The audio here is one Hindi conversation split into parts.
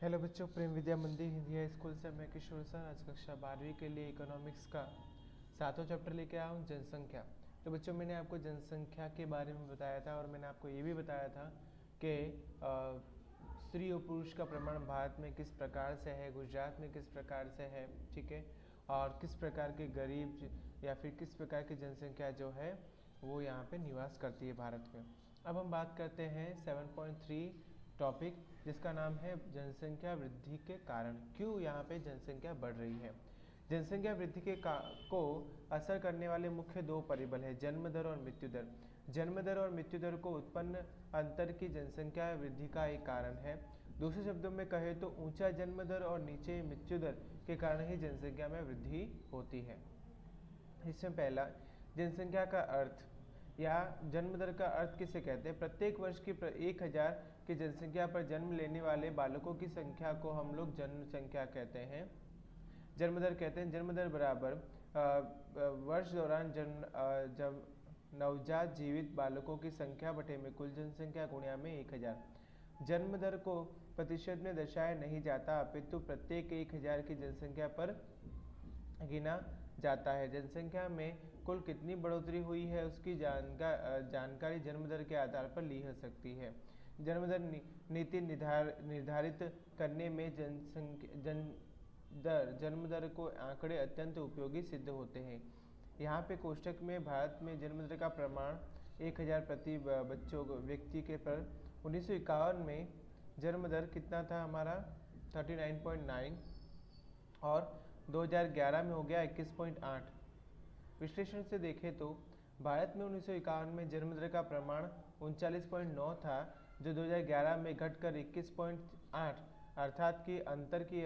हेलो बच्चों, प्रेम विद्या मंदिर हिंदी हाई स्कूल से मैं किशोर सर आज कक्षा 12वीं के लिए इकोनॉमिक्स का 7वां चैप्टर लेके आया हूँ, जनसंख्या। तो बच्चों, मैंने आपको जनसंख्या के बारे में बताया था और मैंने आपको ये भी बताया था कि स्त्री और पुरुष का प्रमाण भारत में किस प्रकार से है, गुजरात में किस प्रकार से है, ठीक है, और किस प्रकार के गरीब या फिर किस प्रकार की जनसंख्या जो है वो यहाँ पे निवास करती है भारत में। अब हम बात करते हैं 7.3 टॉपिक, जिसका नाम है जनसंख्या वृद्धि के कारण, क्यों यहाँ पे जनसंख्या बढ़ रही है। जनसंख्या वृद्धि को असर करने वाले मुख्य दो परिबल है, जन्म दर और मृत्यु दर। जन्म दर और मृत्यु दर को उत्पन्न अंतर की जनसंख्या वृद्धि का एक कारण है। दूसरे शब्दों में कहे तो ऊंचा जन्म दर और नीचे मृत्यु दर के कारण ही जनसंख्या में वृद्धि होती है। इसमें पहला, जनसंख्या का अर्थ या जन्म दर का अर्थ किसे कहते हैं। प्रत्येक वर्ष की 1000 की जनसंख्या पर जन्म लेने वाले बालकों की संख्या को हम लोग जन्म संख्या कहते हैं, जन्म दर कहते हैं। जन्म दर बराबर वर्ष दौरान जब नवजात जीवित बालकों की संख्या बटे में कुल जनसंख्या गुणा में 1000। जन्म दर को प्रतिशत में दर्शाया नहीं जाता, अपितु प्रत्येक 1000 की जनसंख्या पर गिना जाता है। जनसंख्या में कुल कितनी बढ़ोतरी हुई है उसकी जानकारी जन्म दर के आधार पर ली जा सकती है। जन्म दर नीति निर्धारित करने में जन्म दर को आंकड़े अत्यंत उपयोगी सिद्ध होते हैं। यहाँ पे कोष्टक में भारत में जन्म दर का प्रमाण 1000 प्रति बच्चों व्यक्ति के पर 1951 में जन्म दर कितना था हमारा 39.9 और 2011 में हो गया 21.8। विश्लेषण से देखें तो भारत में 1951 में जन्म दर का प्रमाण 39.9 था, जो 2011 में घटकर 21.8 अर्थात कि अंतर की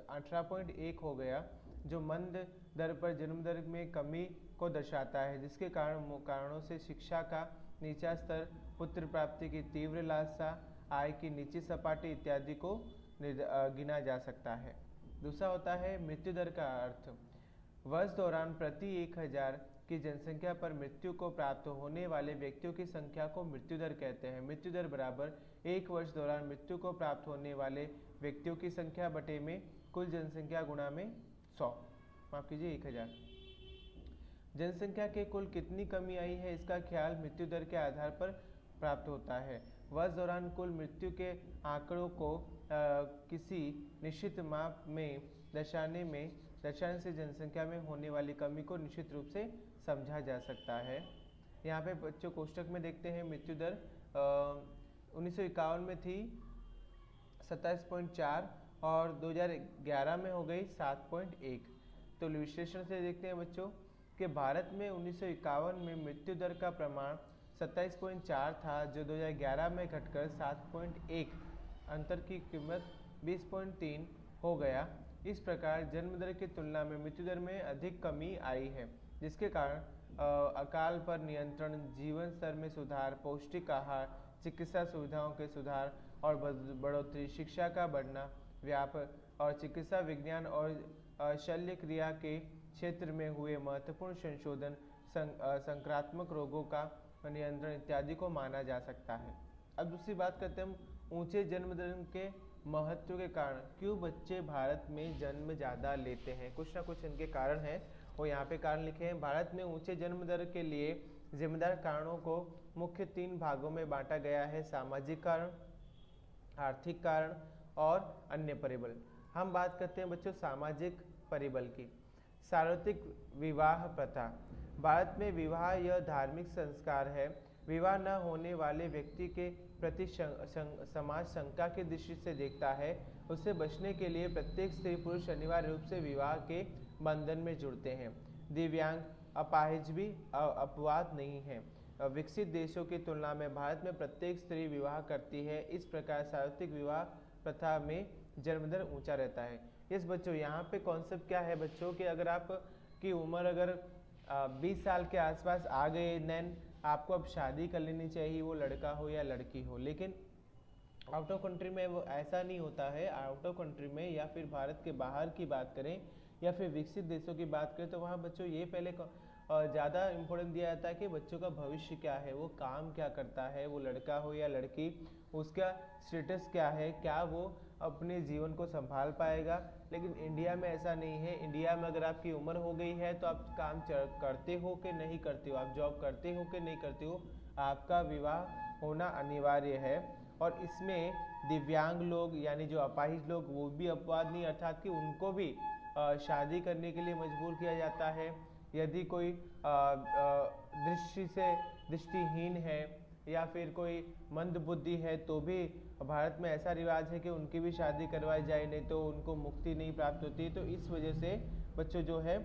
18.1 हो गया, जो मंद दर पर जन्म दर में कमी को दर्शाता है, जिसके कारणों से शिक्षा का नीचा स्तर, पुत्र प्राप्ति की तीव्र लालसा, आय की नीची सपाटी इत्यादि को गिना जा सकता है। दूसरा होता है मृत्यु दर का अर्थ। वर्ष दौरान प्रति 1000 की जनसंख्या पर मृत्यु को प्राप्त होने वाले व्यक्तियों की संख्या को मृत्यु दर कहते हैं। मृत्यु दर बराबर एक वर्ष दौरान मृत्यु को प्राप्त होने वाले व्यक्तियों की संख्या बटे में कुल जनसंख्या गुणा में 100, माफ कीजिए 1000। जनसंख्या के कुल कितनी कमी आई है इसका ख्याल मृत्यु दर के आधार पर प्राप्त होता है। वर्ष दौरान कुल मृत्यु के आंकड़ों को किसी निश्चित माप में दर्शाने से जनसंख्या में होने वाली कमी को निश्चित रूप से समझा जा सकता है। यहाँ पे बच्चों कोष्टक में देखते हैं मृत्यु दर 1951 में थी 27.4 और 2011 में हो गई 7.1। तो विश्लेषण से देखते हैं बच्चों कि भारत में 1951 में मृत्यु दर का प्रमाण 27.4 था, जो 2011 में घटकर 7.1, अंतर की कीमत 20.3 हो गया। इस प्रकार जन्म दर की तुलना में मृत्यु दर में अधिक कमी आई है, जिसके कारण अकाल पर नियंत्रण, जीवन स्तर में सुधार, पौष्टिक आहार, चिकित्सा सुविधाओं के सुधार और बढ़ोतरी, शिक्षा का बढ़ना, व्यापक और चिकित्सा विज्ञान और शल्य क्रिया के क्षेत्र में हुए महत्वपूर्ण संशोधन, संक्रामक रोगों का नियंत्रण इत्यादि को माना जा सकता है। अब दूसरी बात करते हैं हम ऊंचे जन्म दर के महत्व के कारण, क्यों बच्चे भारत में जन्म ज़्यादा लेते हैं। कुछ ना कुछ इनके कारण हैं, वो यहाँ पे कारण लिखे हैं। भारत में ऊंचे जन्म दर के लिए जिम्मेदार कारणों को मुख्य 3 भागों में बांटा गया है, सामाजिक कारण, आर्थिक कारण और अन्य परिबल। हम बात करते हैं बच्चों सामाजिक परिबल की। सार्वत्रिक विवाह प्रथा। भारत में विवाह यह धार्मिक संस्कार है। विवाह न होने वाले व्यक्ति के प्रति समाज शंका की दृष्टि से देखता है। उससे बचने के लिए प्रत्येक स्त्री पुरुष अनिवार्य रूप से विवाह के बंधन में जुड़ते हैं। दिव्यांग, अपाहिज भी अपवाद नहीं है। विकसित देशों की तुलना में भारत में प्रत्येक स्त्री विवाह करती है। इस प्रकार सार्वत्रिक विवाह प्रथा में जन्म दर ऊंचा रहता है। इस बच्चों यहाँ पे कॉन्सेप्ट क्या है बच्चों कि अगर आप की उम्र अगर 20 साल के आसपास आ गए, देन आपको अब शादी कर लेनी चाहिए, वो लड़का हो या लड़की हो। लेकिन आउट ऑफ कंट्री में वो ऐसा नहीं होता है। आउट ऑफ कंट्री में या फिर भारत के बाहर की बात करें या फिर विकसित देशों की बात करें तो वहाँ बच्चों ये पहले ज़्यादा इम्पोर्टेंस दिया जाता है कि बच्चों का भविष्य क्या है, वो काम क्या करता है, वो लड़का हो या लड़की, उसका स्टेटस क्या है, क्या वो अपने जीवन को संभाल पाएगा। लेकिन इंडिया में ऐसा नहीं है। इंडिया में अगर आपकी उम्र हो गई है तो आप काम करते हो कि नहीं करते हो, आप जॉब करते हो कि नहीं करते हो, आपका विवाह होना अनिवार्य है। और इसमें दिव्यांग लोग यानी जो अपाहिज लोग, वो भी अपवाद नहीं, अर्थात कि उनको भी शादी करने के लिए मजबूर किया जाता है। यदि कोई दृष्टि से दृष्टिहीन है या फिर कोई मंद बुद्धि है तो भी भारत में ऐसा रिवाज है कि उनकी भी शादी करवाई जाए, नहीं तो उनको मुक्ति नहीं प्राप्त होती। तो इस वजह से बच्चों जो है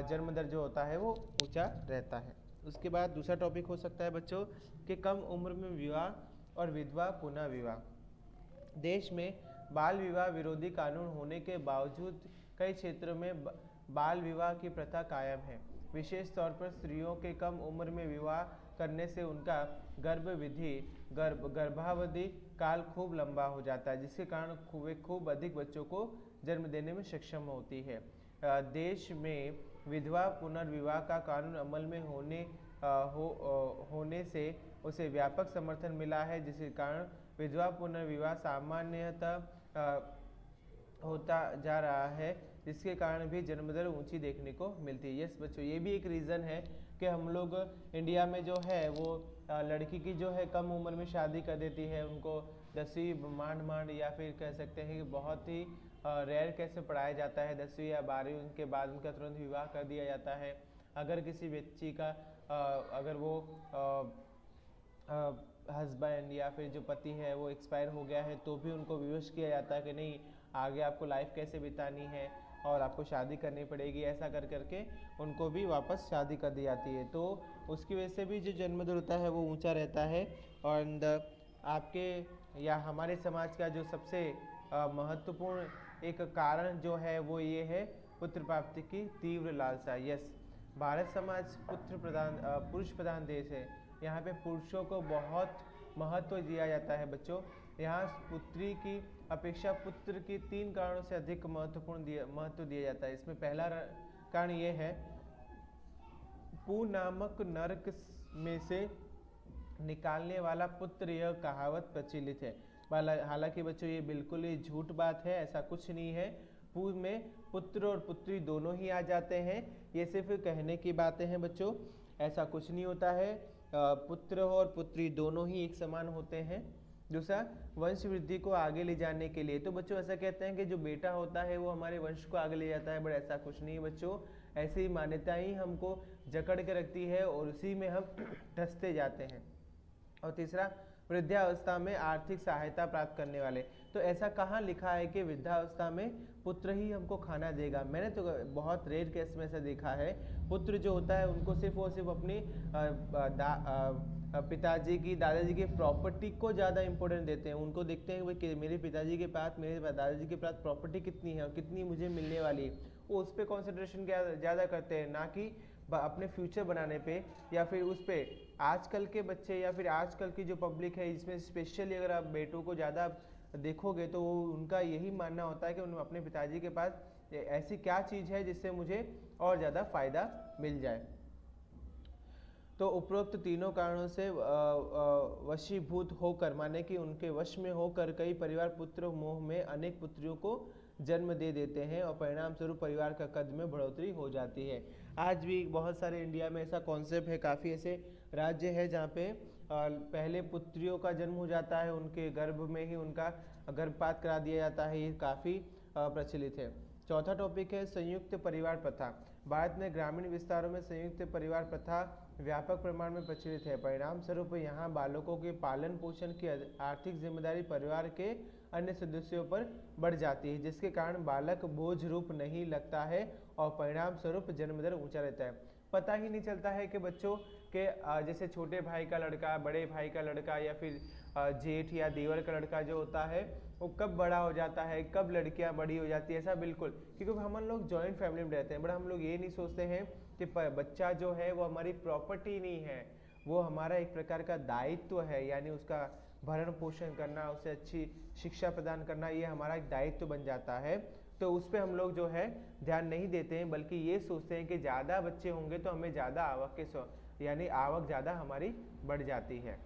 जन्म दर जो होता है वो ऊंचा रहता है। उसके बाद दूसरा टॉपिक हो सकता है बच्चों कि कम उम्र में विवाह और विधवा पुनः विवाह। देश में बाल विवाह विरोधी कानून होने के बावजूद कई क्षेत्रों में बाल विवाह की प्रथा कायम है। विशेष तौर पर स्त्रियों के कम उम्र में विवाह करने से उनका गर्भावधि काल खूब लंबा हो जाता है, जिसके कारण वे खूब अधिक बच्चों को जन्म देने में सक्षम होती है। देश में विधवा पुनर्विवाह का कानून अमल में होने से उसे व्यापक समर्थन मिला है, जिसके कारण विधवा पुनर्विवाह सामान्यतः होता जा रहा है, जिसके कारण भी जन्म दर ऊंची देखने को मिलती है। यस बच्चों, ये भी एक रीज़न है कि हम लोग इंडिया में जो है वो लड़की की जो है कम उम्र में शादी कर देती है, उनको 10वीं मांड या फिर कह सकते हैं कि बहुत ही रेयर कैसे पढ़ाया जाता है, 10वीं या 12वीं उनके बाद उनका तुरंत विवाह कर दिया जाता है। अगर किसी बच्ची का अगर वो हस्बैंड या फिर जो पति है वो एक्सपायर हो गया है तो भी उनको विवश किया जाता है कि नहीं, आगे आपको लाइफ कैसे बितानी है और आपको शादी करनी पड़ेगी, ऐसा कर करके उनको भी वापस शादी कर दी जाती है। तो उसकी वजह से भी जो जन्म दर होता है वो ऊंचा रहता है। और आपके या हमारे समाज का जो सबसे महत्वपूर्ण एक कारण जो है वो ये है पुत्र प्राप्ति की तीव्र लालसा। यस, भारत समाज पुरुष प्रधान देश है। यहाँ पे पुरुषों को बहुत महत्व दिया जाता है बच्चों। यहाँ पुत्री की अपेक्षा पुत्र की 3 कारणों से अधिक महत्व दिया जाता है। इसमें पहला कारण ये है, पू नामक नरक में से निकालने वाला पुत्र, यह कहावत प्रचलित है। हालांकि बच्चों ये बिल्कुल ही झूठ बात है, ऐसा कुछ नहीं है। पू में पुत्र और पुत्री दोनों ही आ जाते हैं, ये सिर्फ कहने की बातें हैं बच्चों, ऐसा कुछ नहीं होता है। पुत्र और पुत्री दोनों ही एक समान होते हैं। दूसरा, वंश वृद्धि को आगे ले जाने के लिए, तो बच्चों ऐसा कहते हैं कि जो बेटा होता है वो हमारे वंश को आगे ले जाता है, बट ऐसा कुछ नहीं है बच्चों। ऐसी मान्यताएं ही हमको जकड़ के रखती है और उसी में हम धंसते जाते हैं। और तीसरा, वृद्धावस्था में आर्थिक सहायता प्राप्त करने वाले, तो ऐसा कहाँ लिखा है कि वृद्धावस्था में पुत्र ही हमको खाना देगा? मैंने तो बहुत रेयर केस में ऐसा देखा है। पुत्र जो होता है उनको सिर्फ और सिर्फ अपनी पिताजी की, दादाजी की प्रॉपर्टी को ज़्यादा इंपॉर्टेंट देते हैं। उनको देखते हैं कि मेरे पिताजी के पास, मेरे दादाजी के पास प्रॉपर्टी कितनी है और कितनी मुझे मिलने वाली है, वो उस पर कॉन्सेंट्रेशन ज़्यादा करते हैं, ना कि अपने फ्यूचर बनाने पे या फिर उस पर। आजकल के बच्चे या फिर आजकल की जो पब्लिक है, इसमें स्पेशली अगर आप बेटों को ज़्यादा देखोगे तो उनका यही मानना होता है कि उन अपने पिताजी के पास ऐसी क्या चीज़ है जिससे मुझे और ज़्यादा फायदा मिल जाए। तो उपरोक्त तीनों कारणों से वशीभूत होकर, माने कि उनके वश में होकर कई परिवार पुत्र मोह में अनेक पुत्रियों को जन्म दे देते हैं और परिणाम स्वरूप परिवार का कद में बढ़ोतरी हो जाती है। आज भी बहुत सारे इंडिया में ऐसा कॉन्सेप्ट है, काफ़ी ऐसे राज्य है जहाँ पे पहले पुत्रियों का जन्म हो जाता है, उनके गर्भ में ही उनका गर्भपात करा दिया जाता है, ये काफ़ी प्रचलित है। चौथा टॉपिक है संयुक्त परिवार प्रथा। भारत में ग्रामीण विस्तारों में संयुक्त परिवार प्रथा व्यापक प्रमाण में प्रचलित है। परिणाम स्वरूप यहाँ बालकों के पालन पोषण की आर्थिक जिम्मेदारी परिवार के अन्य सदस्यों पर बढ़ जाती है, जिसके कारण बालक बोझ रूप नहीं लगता है और परिणाम स्वरूप जन्म दर ऊंचा रहता है। पता ही नहीं चलता है कि बच्चों के जैसे छोटे भाई का लड़का, बड़े भाई का लड़का या फिर जेठ या देवर का लड़का जो होता है वो कब बड़ा हो जाता है, कब लड़कियां बड़ी हो जाती है, ऐसा बिल्कुल, क्योंकि हम लोग जॉइंट फैमिली में रहते हैं, बट हम लोग ये नहीं सोचते हैं कि बच्चा जो है वो हमारी प्रॉपर्टी नहीं है, वो हमारा एक प्रकार का दायित्व है, यानी उसका भरण पोषण करना, उसे अच्छी शिक्षा प्रदान करना, ये हमारा एक दायित्व बन जाता है। तो उस पर हम लोग जो है ध्यान नहीं देते हैं, बल्कि ये सोचते हैं कि ज़्यादा बच्चे होंगे तो हमें ज़्यादा आवक के यानी आवक ज़्यादा हमारी बढ़ जाती है।